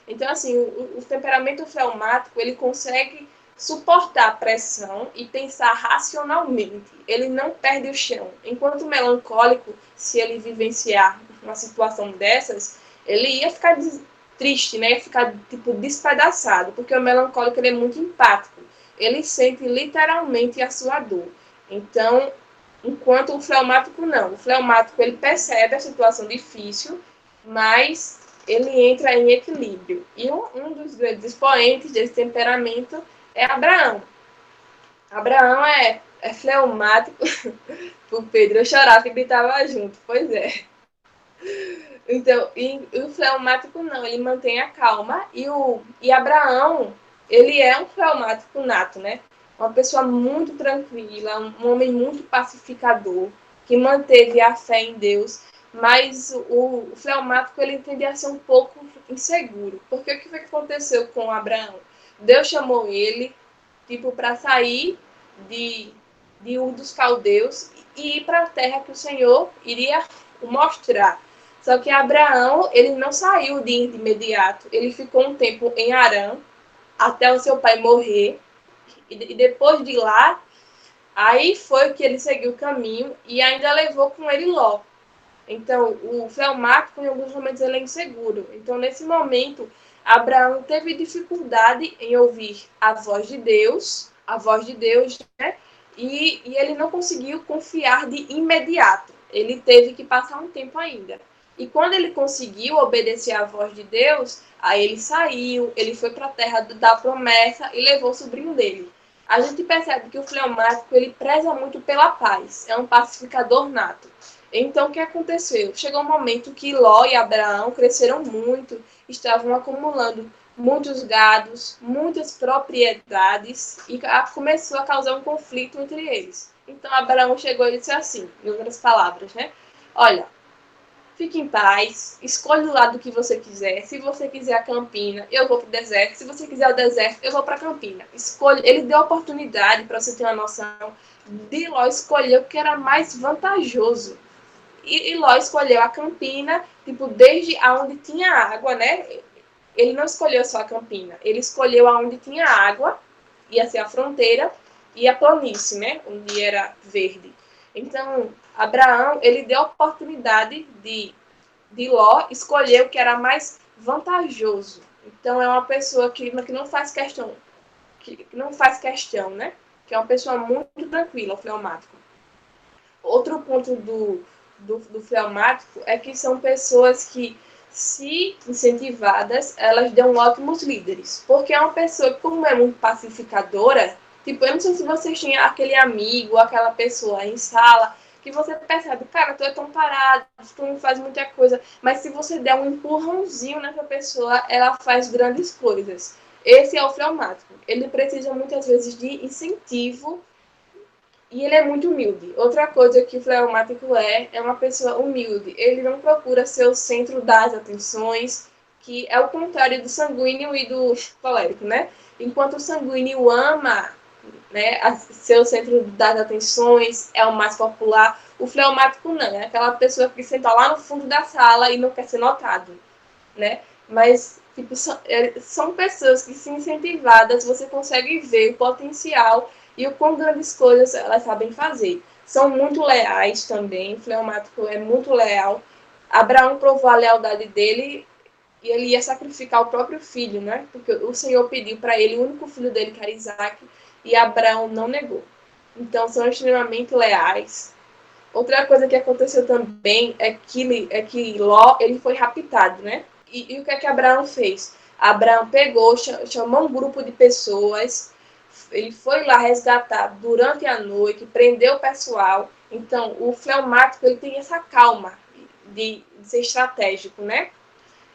[SPEAKER 2] Então, assim, o temperamento fleumático, ele consegue suportar a pressão e pensar racionalmente. Ele não perde o chão. Enquanto o melancólico, se ele vivenciar uma situação dessas, ele ia ficar triste, né? Ia ficar, tipo, despedaçado, porque o melancólico, ele é muito empático. Ele sente literalmente a sua dor. Então, enquanto o fleumático não. O fleumático, ele percebe a situação difícil, mas ele entra em equilíbrio. E um dos grandes expoentes desse temperamento é Abraão. Abraão é fleumático. O Pedro, eu chorava e gritava junto. Pois é. Então, o fleumático não, ele mantém a calma. E Abraão, ele é um fleumático nato, né? Uma pessoa muito tranquila, um homem muito pacificador, que manteve a fé em Deus. Mas o fleumático, ele tende a ser um pouco inseguro. Porque o que foi que aconteceu com Abraão? Deus chamou ele, tipo, para sair de Ur dos Caldeus e ir para a terra que o Senhor iria mostrar. Só que Abraão, ele não saiu de imediato. Ele ficou um tempo em Harã, até o seu pai morrer. E depois de lá, aí foi que ele seguiu o caminho e ainda levou com ele Ló. Então, o fleumático, em alguns momentos, ele é inseguro. Então, nesse momento, Abraão teve dificuldade em ouvir a voz de Deus, né? E ele não conseguiu confiar de imediato. Ele teve que passar um tempo ainda. E quando ele conseguiu obedecer à voz de Deus, aí ele saiu, ele foi para a terra da promessa e levou o sobrinho dele. A gente percebe que o fleumático ele preza muito pela paz, é um pacificador nato. Então, o que aconteceu? Chegou um momento que Ló e Abraão cresceram muito, estavam acumulando muitos gados, muitas propriedades e começou a causar um conflito entre eles. Então, Abraão chegou e disse assim, em outras palavras, né? Olha, fique em paz, escolhe o lado que você quiser. Se você quiser a campina, eu vou para o deserto. Se você quiser o deserto, eu vou para a campina. Escolhe. Ele deu oportunidade, para você ter uma noção, de Ló escolher o que era mais vantajoso. E Ló escolheu a campina, tipo, desde aonde tinha água, né? Ele não escolheu só a campina, ele escolheu aonde tinha água, ia ser a fronteira, e a planície, né? Onde era verde. Então, Abraão, ele deu a oportunidade de Ló escolher o que era mais vantajoso. Então, é uma pessoa que não faz questão, que não faz questão, né? Que é uma pessoa muito tranquila, o fleumático. Outro ponto do fleumático é que são pessoas que, se incentivadas, elas dão ótimos líderes. Porque é uma pessoa que, como é muito pacificadora, tipo, eu não sei se vocês têm aquele amigo, aquela pessoa em sala, que você percebe, cara, tu é tão parado, tu não faz muita coisa, mas se você der um empurrãozinho nessa pessoa, ela faz grandes coisas. Esse é o fleumático. Ele precisa muitas vezes de incentivo e ele é muito humilde. Outra coisa que o fleumático é uma pessoa humilde. Ele não procura ser o centro das atenções, que é o contrário do sanguíneo e do colérico, né? Enquanto o sanguíneo ama, né, ser o centro das atenções, é o mais popular, o fleumático não, é aquela pessoa que senta lá no fundo da sala e não quer ser notado, né? Mas tipo, são pessoas que, se incentivadas, você consegue ver o potencial e o quão grandes coisas elas sabem fazer. São muito leais também, o fleumático é muito leal. Abraão provou a lealdade dele e ele ia sacrificar o próprio filho, né? Porque o Senhor pediu para ele, o único filho dele, que era Isaac, e Abraão não negou. Então, são extremamente leais. Outra coisa que aconteceu também é que Ló ele foi raptado, né? E o que é que Abraão fez? Abraão pegou, chamou um grupo de pessoas, ele foi lá resgatar durante a noite, prendeu o pessoal. Então, o fleumático ele tem essa calma de ser estratégico, né?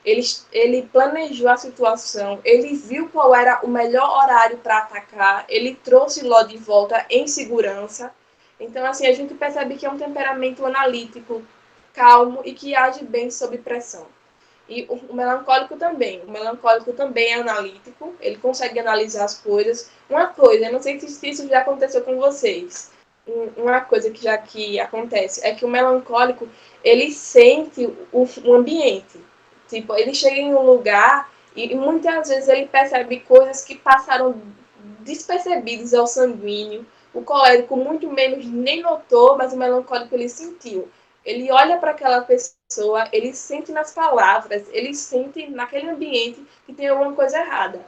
[SPEAKER 2] Ele planejou a situação, ele viu qual era o melhor horário para atacar, ele trouxe Ló de volta em segurança. Então, assim, a gente percebe que é um temperamento analítico, calmo e que age bem sob pressão. E o melancólico também. O melancólico também é analítico, ele consegue analisar as coisas. Uma coisa, eu não sei se isso já aconteceu com vocês. Uma coisa que acontece é que o melancólico, ele sente o ambiente. Tipo, ele chega em um lugar e muitas vezes ele percebe coisas que passaram despercebidas ao sanguíneo. O colérico muito menos nem notou, mas o melancólico ele sentiu. Ele olha para aquela pessoa, ele sente nas palavras, ele sente naquele ambiente que tem alguma coisa errada.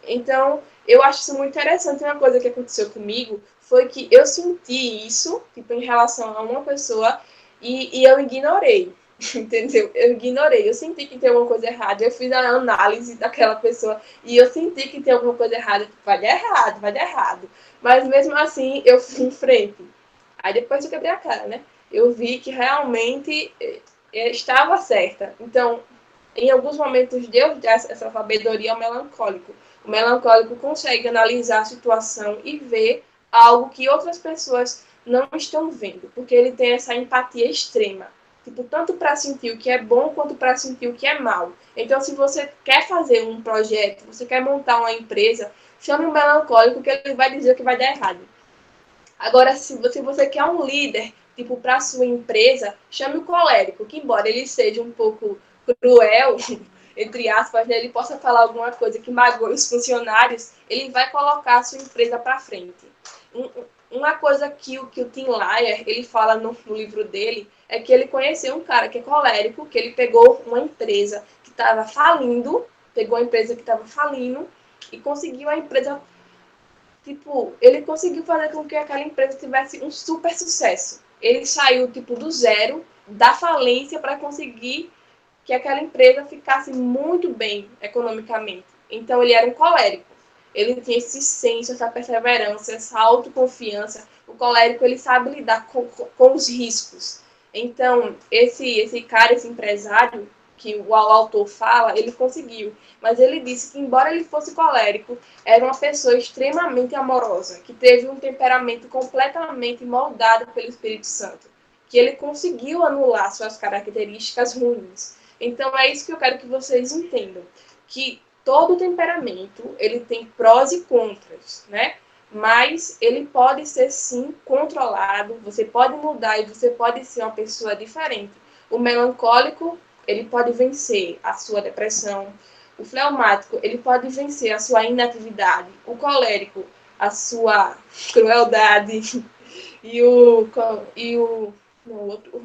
[SPEAKER 2] Então, eu acho isso muito interessante. Uma coisa que aconteceu comigo foi que eu senti isso, tipo, em relação a uma pessoa, e eu ignorei. Entendeu? Eu ignorei. Eu senti que tem alguma coisa errada. Eu fiz a análise daquela pessoa e eu senti que tem alguma coisa errada. Vai dar errado, vai dar errado. Mas mesmo assim, eu fui em frente. Aí depois eu quebrei a cara, né? Eu vi que realmente estava certa. Então, em alguns momentos, Deus dá essa sabedoria ao melancólico. O melancólico consegue analisar a situação e ver algo que outras pessoas não estão vendo, porque ele tem essa empatia extrema. Tipo, tanto para sentir o que é bom quanto para sentir o que é mal. Então, se você quer fazer um projeto, você quer montar uma empresa, chame um melancólico que ele vai dizer que vai dar errado. Agora, se você quer um líder, tipo, para sua empresa, chame o colérico, que embora ele seja um pouco cruel, entre aspas, né, ele possa falar alguma coisa que magoe os funcionários, ele vai colocar a sua empresa para frente. Uma coisa que o Tim Lyer, ele fala no livro dele, é que ele conheceu um cara que é colérico, que ele pegou uma empresa que estava falindo, pegou uma empresa que estava falindo e conseguiu a empresa, tipo, ele conseguiu fazer com que aquela empresa tivesse um super sucesso. Ele saiu, tipo, do zero, da falência, para conseguir que aquela empresa ficasse muito bem economicamente. Então, ele era um colérico. Ele tinha esse senso, essa perseverança, essa autoconfiança. O colérico, ele sabe lidar com os riscos. Então, esse cara, esse empresário, que o autor fala, ele conseguiu. Mas ele disse que, embora ele fosse colérico, era uma pessoa extremamente amorosa, que teve um temperamento completamente moldado pelo Espírito Santo, que ele conseguiu anular suas características ruins. Então é isso que eu quero que vocês entendam, que todo temperamento ele tem prós e contras, né? Mas ele pode ser sim controlado, você pode mudar e você pode ser uma pessoa diferente. O melancólico, ele pode vencer a sua depressão. O fleumático, ele pode vencer a sua inatividade. O colérico, a sua crueldade.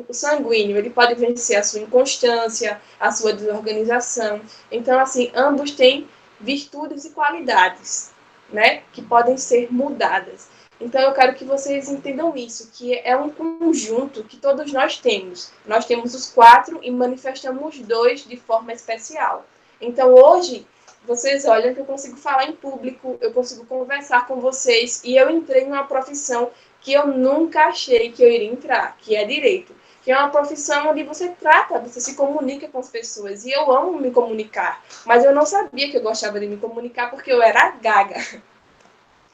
[SPEAKER 2] O sanguíneo, ele pode vencer a sua inconstância, a sua desorganização. Então, assim, ambos têm virtudes e qualidades, né, que podem ser mudadas. Então, eu quero que vocês entendam isso, que é um conjunto que todos nós temos. Nós temos os 4 e manifestamos 2 de forma especial. Então, hoje, vocês olham que eu consigo falar em público, eu consigo conversar com vocês, e eu entrei em uma profissão que eu nunca achei que eu iria entrar, que é direito. Que é uma profissão onde você trata, você se comunica com as pessoas. E eu amo me comunicar. Mas eu não sabia que eu gostava de me comunicar porque eu era gaga.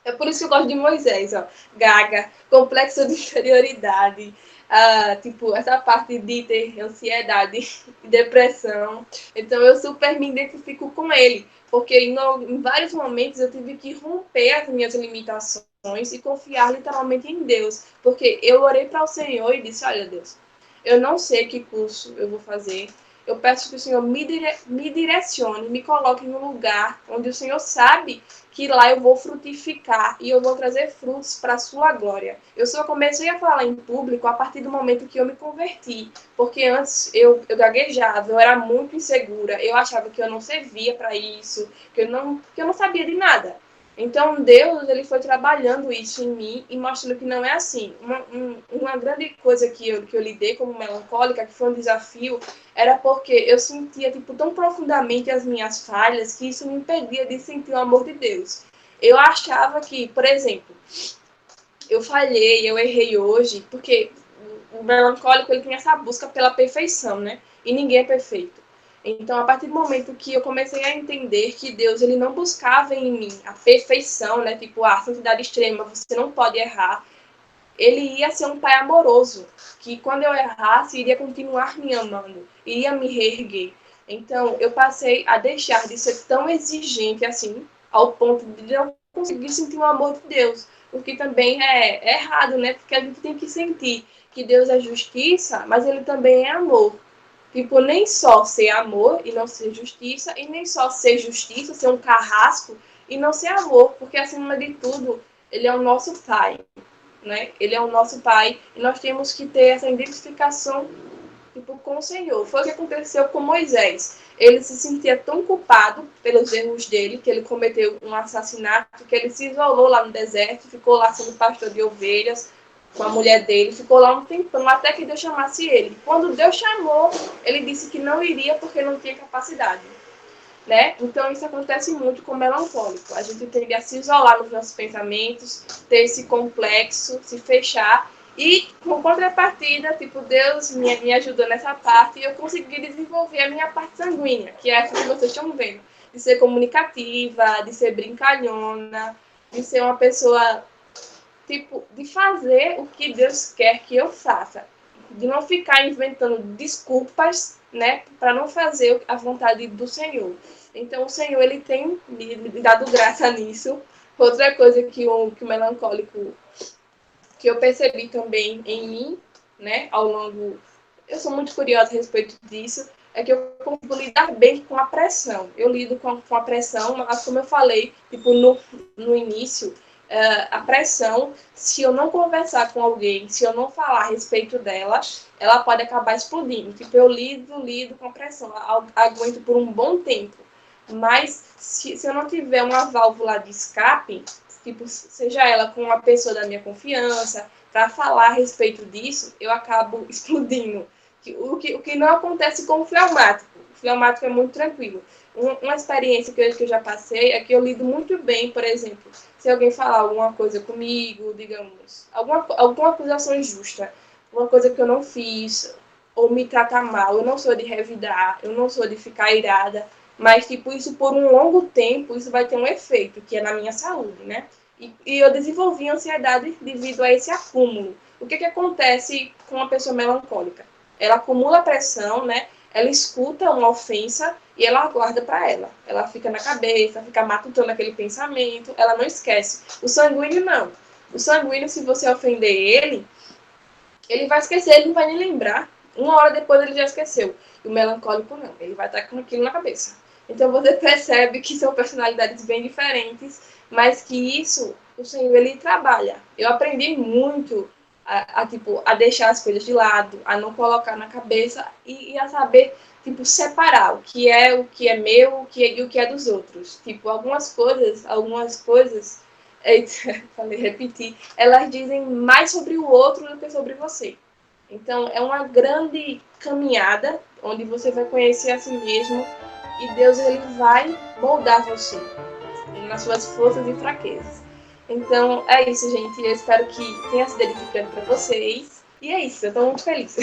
[SPEAKER 2] É por isso que eu gosto de Moisés, ó. Gaga, complexo de inferioridade, tipo, essa parte de ter ansiedade e depressão. Então eu super me identifico com ele, porque em vários momentos eu tive que romper as minhas limitações e confiar literalmente em Deus, porque eu orei para o Senhor e disse, olha Deus, eu não sei que curso eu vou fazer, eu peço que o Senhor me direcione, me coloque em um lugar onde o Senhor sabe que lá eu vou frutificar e eu vou trazer frutos para a sua glória. Eu só comecei a falar em público a partir do momento que eu me converti, porque antes eu gaguejava, eu era muito insegura, eu achava que eu não servia para isso, que eu não sabia de nada. Então Deus, ele foi trabalhando isso em mim e mostrando que não é assim. Uma grande coisa que eu lidei como melancólica, que foi um desafio, era porque eu sentia tipo, tão profundamente as minhas falhas que isso me impedia de sentir o amor de Deus. Eu achava que, por exemplo, eu falhei, eu errei hoje, porque o melancólico ele tem essa busca pela perfeição, né? E ninguém é perfeito. Então, a partir do momento que eu comecei a entender que Deus ele não buscava em mim a perfeição, né? Tipo, a santidade extrema, você não pode errar. Ele ia ser um pai amoroso, que quando eu errasse, iria continuar me amando, iria me reerguer. Então, eu passei a deixar de ser tão exigente assim, ao ponto de não conseguir sentir o amor de Deus, o que também é errado, né? Porque a gente tem que sentir que Deus é justiça, mas ele também é amor. Tipo, nem só ser amor e não ser justiça, e nem só ser justiça, ser um carrasco e não ser amor, porque acima de tudo, ele é o nosso pai, né? Ele é o nosso pai e nós temos que ter essa identificação tipo, com o Senhor. Foi o que aconteceu com Moisés. Ele se sentia tão culpado pelos erros dele, que ele cometeu um assassinato, que ele se isolou lá no deserto, ficou lá sendo pastor de ovelhas com a mulher dele, ficou lá um tempão até que Deus chamasse ele. Quando Deus chamou, ele disse que não iria porque não tinha capacidade. Né? Então isso acontece muito com o melancólico. A gente tende a se isolar nos nossos pensamentos, ter esse complexo, se fechar e com contrapartida, tipo, Deus me ajudou nessa parte e eu consegui desenvolver a minha parte sanguínea, que é essa que vocês estão vendo, de ser comunicativa, de ser brincalhona, de ser uma pessoa, tipo, de fazer o que Deus quer que eu faça, de não ficar inventando desculpas, né, para não fazer a vontade do Senhor. Então, o Senhor, ele tem me dado graça nisso. Outra coisa que o melancólico, que eu percebi também em mim, né, ao longo... Eu sou muito curiosa a respeito disso, é que eu consigo lidar bem com a pressão. Eu lido com a pressão, mas como eu falei, tipo, no início, a pressão, se eu não conversar com alguém, se eu não falar a respeito dela, ela pode acabar explodindo. Tipo, eu lido com a pressão, aguento por um bom tempo. Mas se eu não tiver uma válvula de escape, tipo, seja ela com uma pessoa da minha confiança, para falar a respeito disso, eu acabo explodindo. O que não acontece com o fleumático. O fleumático é muito tranquilo. Uma experiência que eu já passei é que eu lido muito bem, por exemplo, se alguém falar alguma coisa comigo, digamos, alguma acusação injusta, uma coisa que eu não fiz, ou me tratar mal, eu não sou de revidar, eu não sou de ficar irada, mas, tipo, isso por um longo tempo, isso vai ter um efeito, que é na minha saúde, né? E eu desenvolvi ansiedade devido a esse acúmulo. O que acontece com uma pessoa melancólica? Ela acumula pressão, né? Ela escuta uma ofensa e ela guarda para ela. Ela fica na cabeça, fica matutando aquele pensamento, ela não esquece. O sanguíneo, não. O sanguíneo, se você ofender ele vai esquecer, ele não vai nem lembrar. Uma hora depois ele já esqueceu. E o melancólico não, ele vai estar com aquilo na cabeça. Então você percebe que são personalidades bem diferentes, mas que isso, o Senhor, ele trabalha. Eu aprendi muito tipo, a deixar as coisas de lado, a não colocar na cabeça e a saber, tipo, separar o que é meu e o que é dos outros. Tipo, algumas coisas falei, repetir, elas dizem mais sobre o outro do que sobre você. Então, é uma grande caminhada onde você vai conhecer a si mesmo e Deus ele vai moldar você nas suas forças e fraquezas. Então, é isso, gente. Eu espero que tenha sido edificante para vocês. E é isso, eu estou muito feliz.